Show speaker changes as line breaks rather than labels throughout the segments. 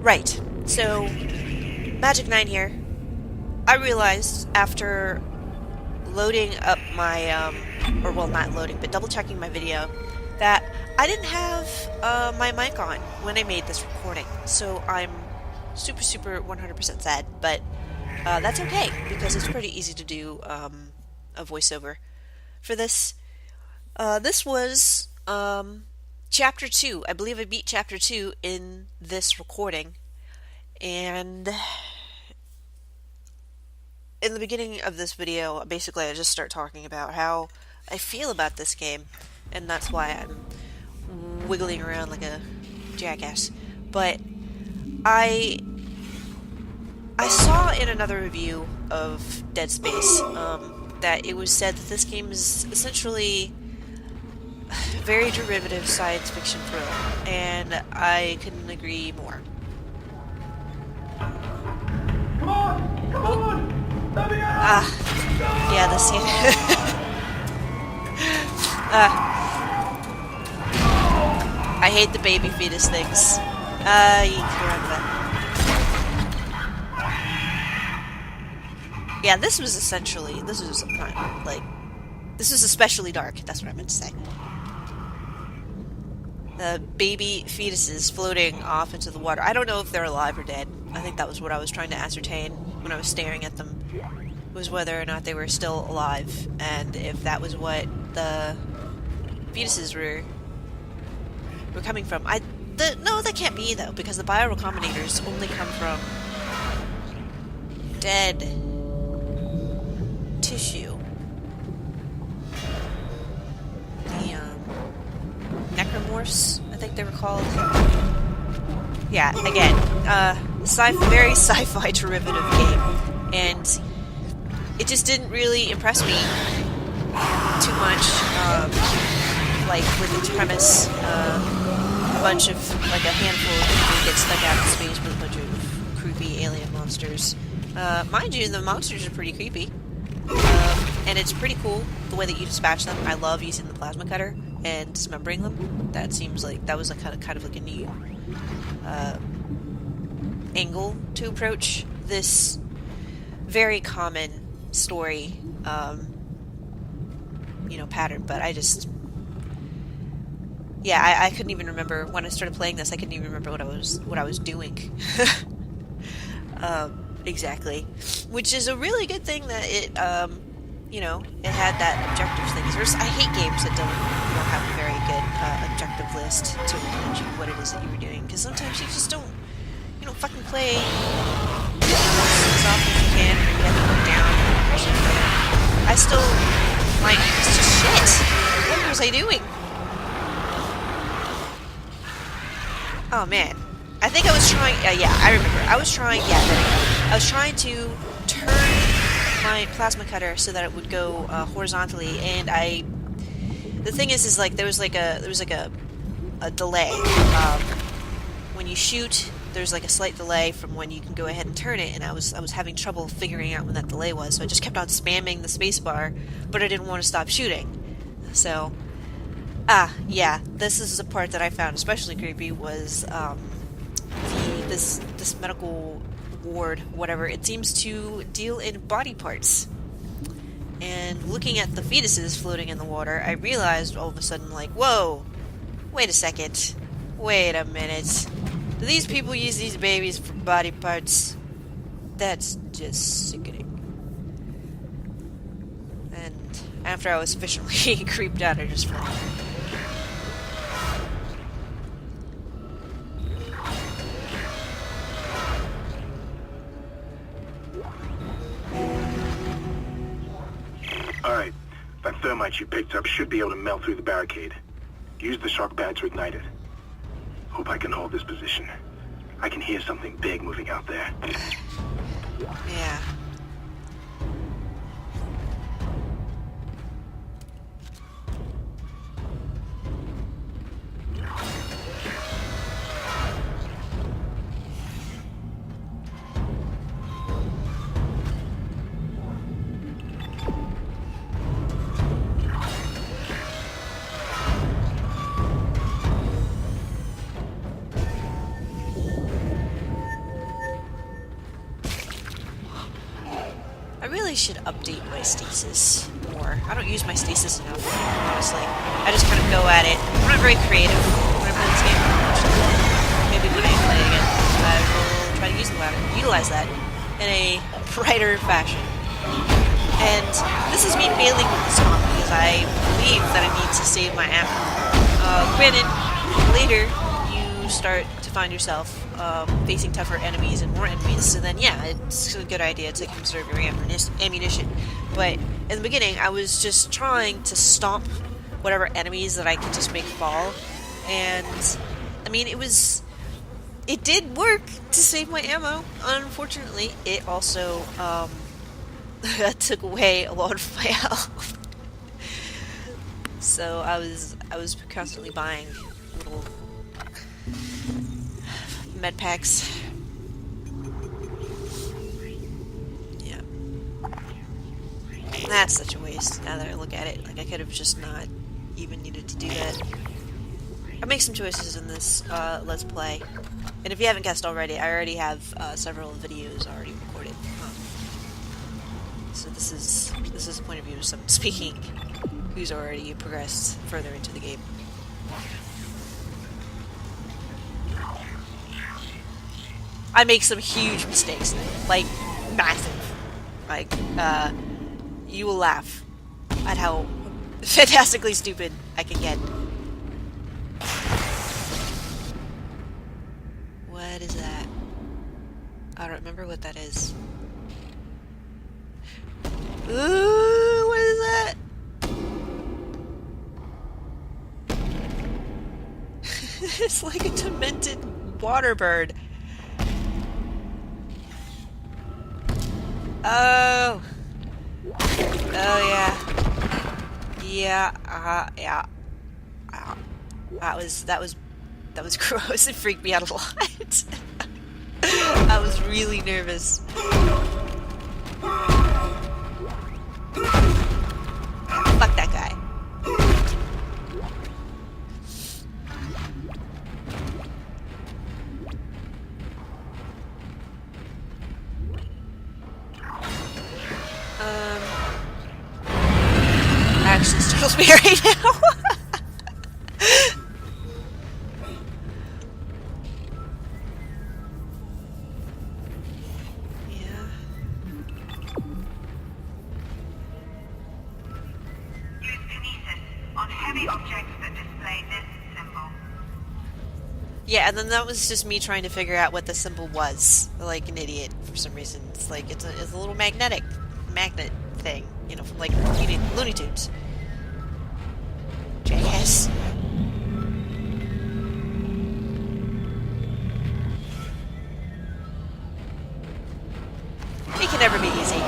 Right. So, MJ9 here. I realized after loading up my, or well, not loading, but double checking my video, that I didn't have my mic on when I made this recording. So I'm super 100% sad, but that's okay because it's pretty easy to do a voiceover for this. This was chapter 2. I believe I beat chapter 2 in this recording. And in the beginning of this video, basically I just start talking about how I feel about this game, and that's why I'm wiggling around like a jackass. But I saw in another review of Dead Space that it was said that this game is essentially very derivative science fiction thriller, and I couldn't agree more.
Come on! Let me out!
Yeah, the scene. I hate the baby fetus things. You can remember that. Yeah, this was especially dark. That's what I meant to say. The baby fetuses floating off into the water. I don't know if they're alive or dead. I think that was what I was trying to ascertain when I was staring at them, was whether or not they were still alive, and if that was what the fetuses were coming from. No, that can't be, though, because the biorecombinators only come from dead tissue. The, necromorphs, I think they were called. Yeah, again, very sci-fi derivative game, and it just didn't really impress me too much, like, with its premise, a handful of people get stuck out in space with a bunch of creepy alien monsters. Mind you, the monsters are pretty creepy, and it's pretty cool the way that you dispatch them. I love using the plasma cutter and dismembering them. That seems like, that was a kind of like a neat angle to approach this very common story, pattern, but I just... Yeah, I couldn't even remember when I started playing this. I couldn't even remember what I was doing. Exactly, which is a really good thing that it it had that objective thing. I hate games that don't have a very good objective list to remind you what it is that you were doing, because sometimes you just don't fucking play as often as you can, or you have to look down or something. I still it's just shit. What was I doing? Oh man, I think I was trying. Yeah, I remember. I was trying. Yeah, there we go. I was trying to turn my plasma cutter so that it would go horizontally, and the thing is like there was like a delay. When you shoot, there's like a slight delay from when you can go ahead and turn it, and I was having trouble figuring out when that delay was, so I just kept on spamming the spacebar, but I didn't want to stop shooting. So, yeah, this is the part that I found especially creepy, was this medical ward, whatever. It seems to deal in body parts. And looking at the fetuses floating in the water, I realized all of a sudden, like, whoa, wait a second, wait a minute. Do these people use these babies for body parts? That's just sickening. And after I was sufficiently creeped out, I just felt...
Alright, that thermite you picked up should be able to melt through the barricade. Use the shock pad to ignite it. Hope I can hold this position. I can hear something big moving out there.
Yeah. really should update my stasis more. I don't use my stasis enough, honestly. I just kind of go at it. I'm not very creative when I play this game. Maybe when I play it again, I will try to utilize that in a brighter fashion. And this is me failing with the stomp because I believe that I need to save my ammo. Granted, later you start to find yourself facing tougher enemies and more enemies, so then yeah, it's a good idea to conserve your ammunition. But in the beginning, I was just trying to stomp whatever enemies that I could just make fall, and I mean, it did work to save my ammo. Unfortunately, it also took away a lot of my health. So I was constantly buying little med packs. Yeah. That's such a waste now that I look at it. Like, I could have just not even needed to do that. I make some choices in this Let's Play. And if you haven't guessed already, I already have several videos already recorded. So this is the point of view of someone speaking who's already progressed further into the game. I make some huge mistakes, like massive. Like, you will laugh at how fantastically stupid I can get. What is that? I don't remember what that is. Ooh, what is that? It's like a demented water bird. Oh. Oh yeah. Yeah. Yeah. That was gross. It freaked me out a lot. I was really nervous. Fuck that guy. Actually startles me right now. Yeah, and then that was just me trying to figure out what the symbol was, like an idiot for some reason. It's like it's a little magnet thing, you know, from like Looney Tunes. Jackass. It can never be easy.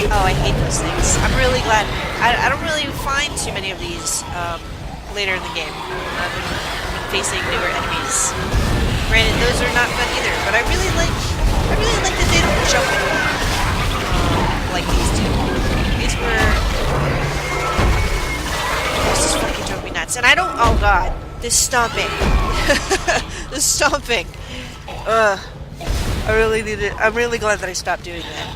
Oh, I hate those things. I'm really glad. I don't really find too many of these later in the game. I've been facing newer enemies. Granted, those are not fun either, but I really like that they don't jump at all. Like these two. These were just fucking drove me nuts. And I don't. Oh god, this stomping. This stomping. Ugh. I really need it. I'm really glad that I stopped doing that.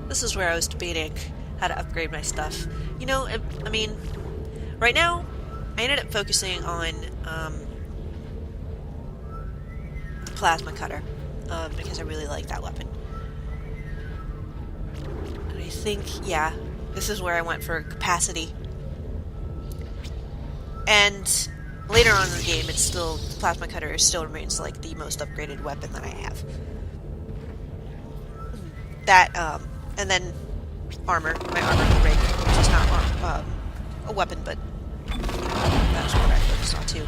This is where I was debating how to upgrade my stuff. You know, I mean, right now, I ended up focusing on the plasma cutter because I really like that weapon. And I think, yeah, this is where I went for capacity. And later on in the game, it's still, the plasma cutter still remains like the most upgraded weapon that I have. That, and then armor, my armor rig, which is not a weapon, but you know, that's what I focused on too.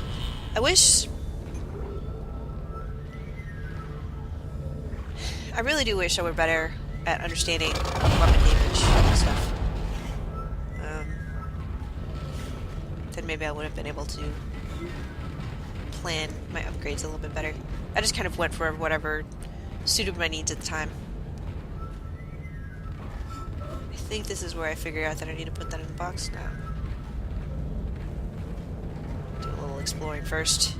I really do wish I were better at understanding weapon damage and stuff. maybe I would have been able to plan my upgrades a little bit better. I just kind of went for whatever suited my needs at the time. I think this is where I figure out that I need to put that in the box now. Do a little exploring first.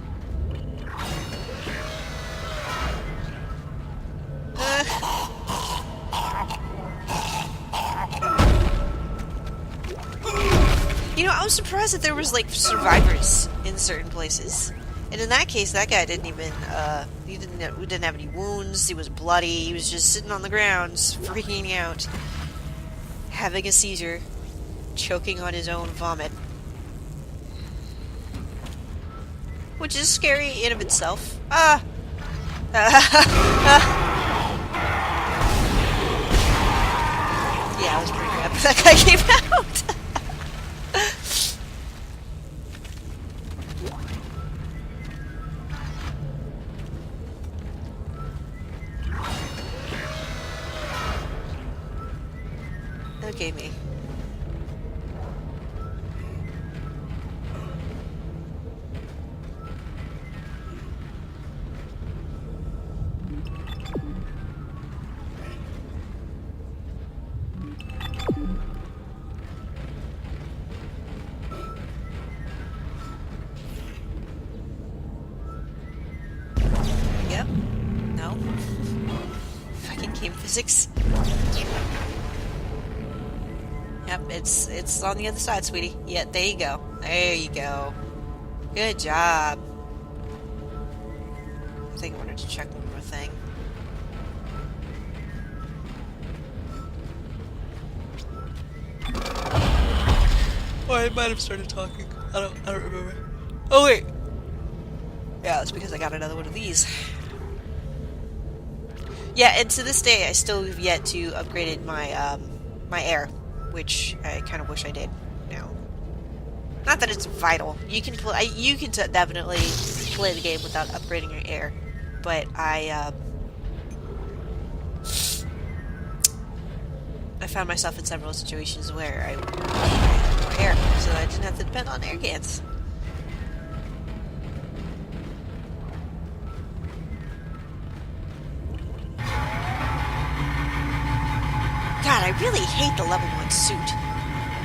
You know, I was surprised that there was, like, survivors in certain places. And in that case, that guy didn't even, he didn't have any wounds, he was bloody, he was just sitting on the ground, freaking out. Having a seizure, choking on his own vomit. Which is scary in of itself. Yeah, I was pretty crap. That guy came out! Okay, me. Yep. No. Fucking game physics. Yep, it's on the other side, sweetie. Yeah, there you go. There you go. Good job. I think I wanted to check one more thing. Oh, I might have started talking. I don't remember. Oh wait. Yeah, that's because I got another one of these. Yeah, and to this day, I still have yet to upgrade my my air, which I kind of wish I did now. Not that it's vital. You can definitely play the game without upgrading your air, but I found myself in several situations where I had more air, so I didn't have to depend on air cans. God, I really hate the level 1 suit.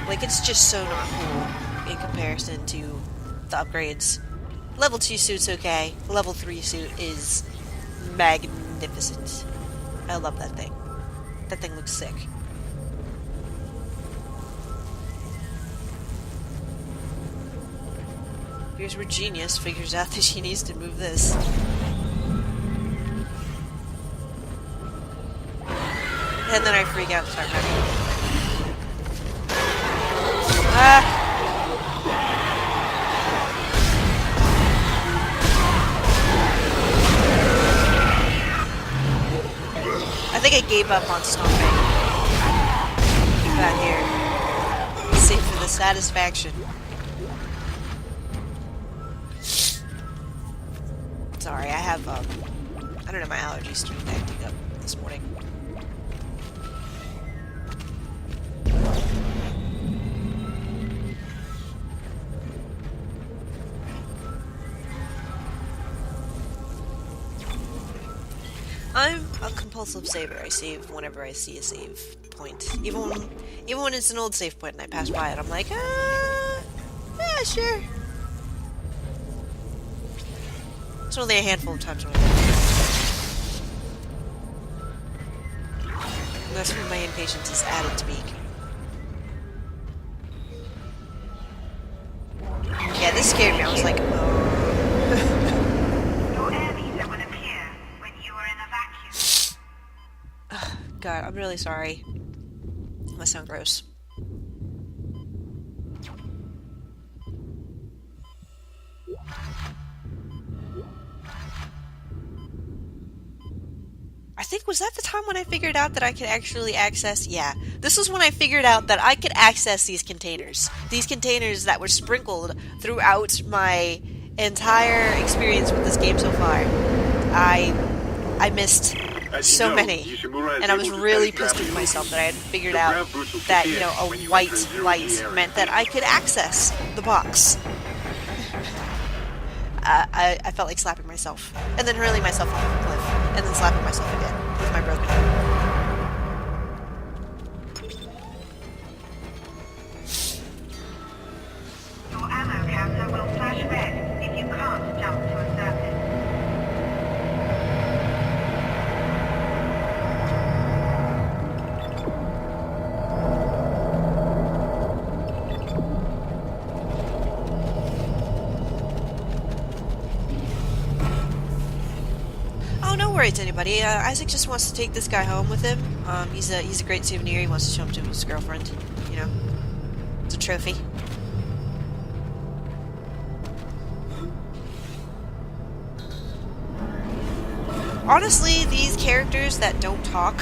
Like, it's just so not cool in comparison to the upgrades. Level 2 suit's okay. Level 3 suit is magnificent. I love that thing. That thing looks sick. Here's where Genius figures out that she needs to move this. And then I freak out and start running. I think I gave up on stomping. Got here. Save for the satisfaction. Sorry, I have, I don't know, my allergies started acting up this morning. I'm a compulsive saver. I save whenever I see a save point. Even when it's an old save point and I pass by it, I'm like, yeah, sure. It's only a handful of times when I do. And that's when my impatience is at its peak. Yeah, this scared me. I was like, oh. God, I'm really sorry. It must sound gross. I think, was that the time when I figured out that I could actually access... Yeah, this was when I figured out that I could access these containers. These containers that were sprinkled throughout my entire experience with this game so far. I missed so many, and I was really pissed with myself that I had figured out that, you know, a white light meant that I could access the box. I felt like slapping myself. And then hurling myself off a cliff. And then slapping myself again with my broken arm.
Your ammo counter will flash red if you can't jump to a surface.
Oh, no worries, anybody. Isaac just wants to take this guy home with him. He's a great souvenir. He wants to show him to his girlfriend. You know, it's a trophy. Honestly, these characters that don't talk,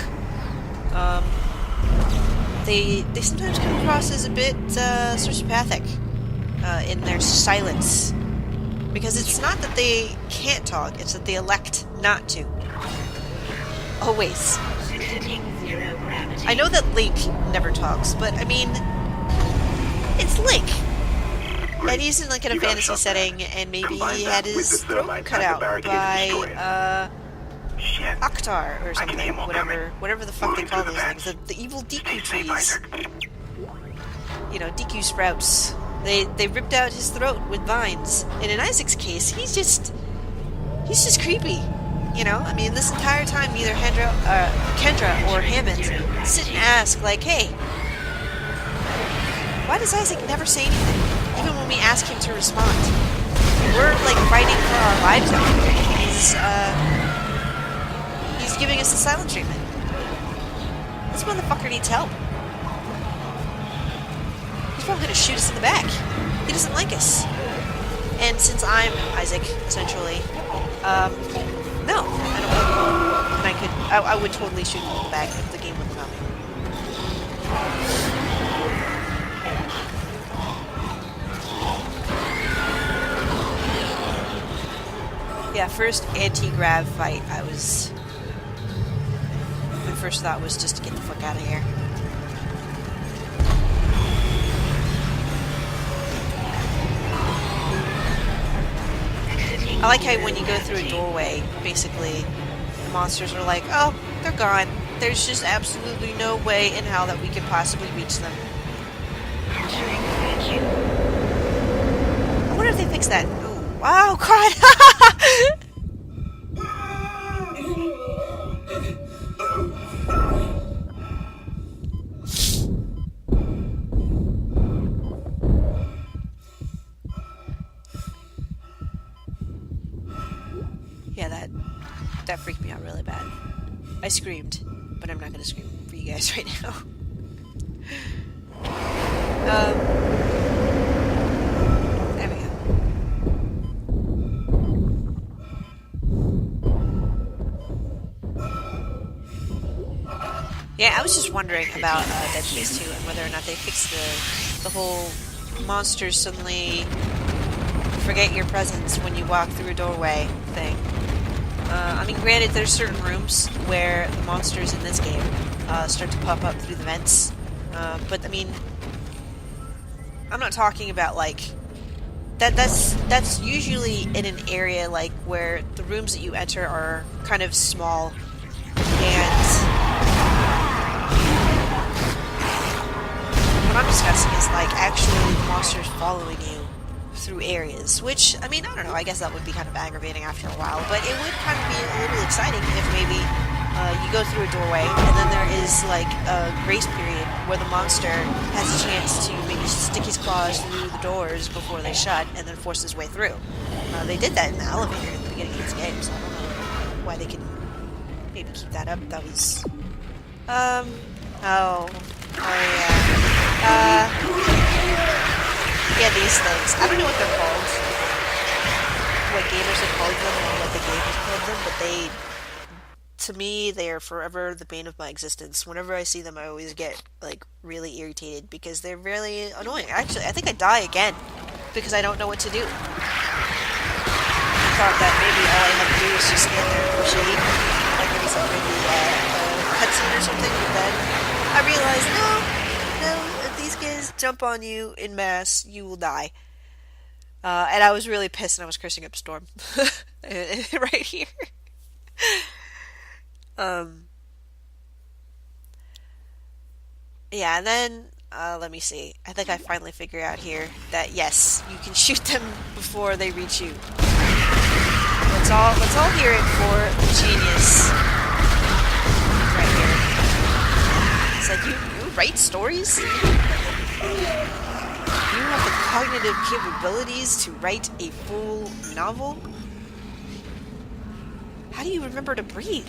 they sometimes come across as a bit sociopathic in their silence. Because it's not that they can't talk, it's that they elect not to. Always. I know that Link never talks, but I mean, it's Link. And he's in like in a fantasy setting, and maybe he had his throat cut out by Akhtar or something, whatever the fuck they call those things. The evil Deku trees. You know, Deku sprouts. They ripped out his throat with vines. And in Isaac's case, he's just creepy. You know, I mean, this entire time, neither Kendra or Hammond sit and ask, like, hey, why does Isaac never say anything? Even when we ask him to respond. We're, like, fighting for our lives out here. He's giving us the silent treatment. This motherfucker needs help. He's probably gonna shoot us in the back. He doesn't like us. And since I'm Isaac, essentially, no, I don't like him. And I would totally shoot him in the back if the game wouldn't allow me. Yeah, first anti-grav fight, my first thought was just to get the fuck out of here. I like how when you go through a doorway, basically, the monsters are like, oh, they're gone. There's just absolutely no way in hell that we could possibly reach them. I wonder if they fixed that. Ooh, wow, God! Yeah, that freaked me out really bad. I screamed, but I'm not gonna scream for you guys right now. There we go. Yeah, I was just wondering about Dead Space 2 and whether or not they fixed the whole monsters suddenly forget your presence when you walk through a doorway thing. I mean, granted, there's certain rooms where the monsters in this game start to pop up through the vents, but I mean, I'm not talking about like that's usually in an area like where the rooms that you enter are kind of small, and what I'm discussing is like actually the monsters following you through areas, which, I mean, I don't know, I guess that would be kind of aggravating after a while, but it would kind of be a little exciting if maybe you go through a doorway and then there is like a grace period where the monster has a chance to maybe stick his claws through the doors before they shut and then force his way through. They did that in the elevator at the beginning of this game, so I don't know why they can maybe keep that up. That was oh yeah. Yeah, these things. I don't know what they're called. What gamers have called them, or what the game has called them, but to me, they are forever the bane of my existence. Whenever I see them, I always get, like, really irritated, because they're really annoying. Actually, I think I die again, because I don't know what to do. I thought that maybe all I had to do was just stand there and push A, like maybe something, a cutscene or something, but then I realized, no, if these guys jump on you in mass, you will die. And I was really pissed and I was cursing up a storm. Right here. Um, yeah, and then, let me see. I think I finally figured out here that yes, you can shoot them before they reach you. Let's all hear it for the genius right here. It's like, you write stories? You have the cognitive capabilities to write a full novel? How do you remember to breathe?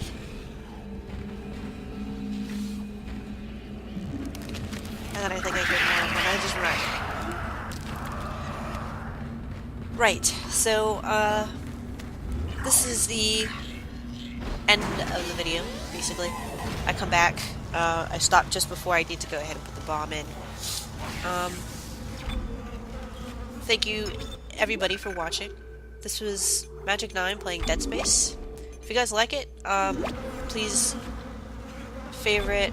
And then I think I get more when I just run. Right, so, this is the end of the video, basically. I come back, I stop just before I need to go ahead and put the bomb in. Thank you, everybody, for watching. This was MJ9 playing Dead Space. If you guys like it, please favorite,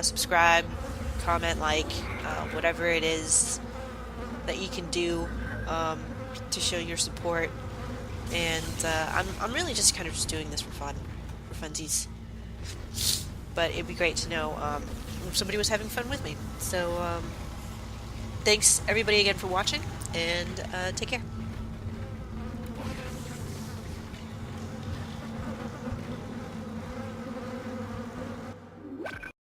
subscribe, comment, like, whatever it is that you can do to show your support. And I'm really just kind of just doing this for fun, for funsies. But it'd be great to know if somebody was having fun with me. So thanks everybody again for watching, and take care.